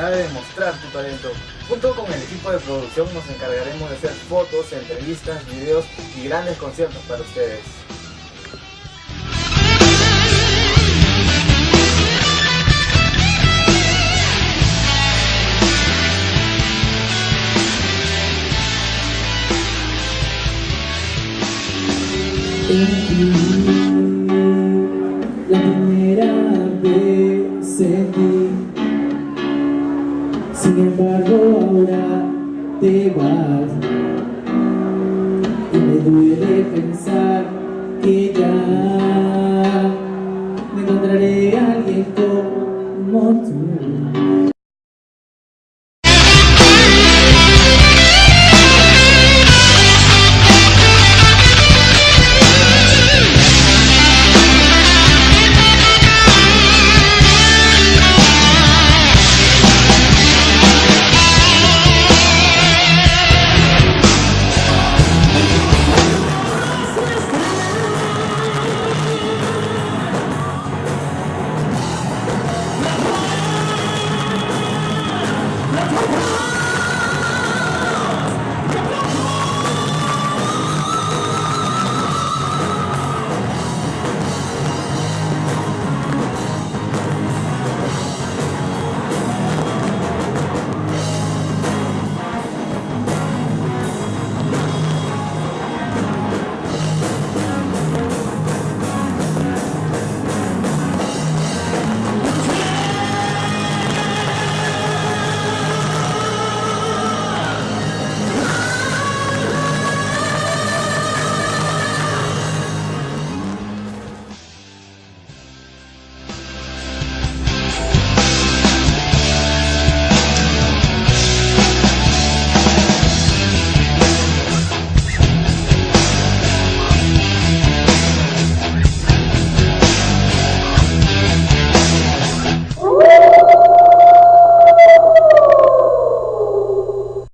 oportunidad de demostrar tu talento. Junto con el equipo de producción nos encargaremos de hacer fotos, entrevistas, videos y grandes conciertos para ustedes. La primera vez sentí, sin embargo ahora te vas, y me duele pensar que ya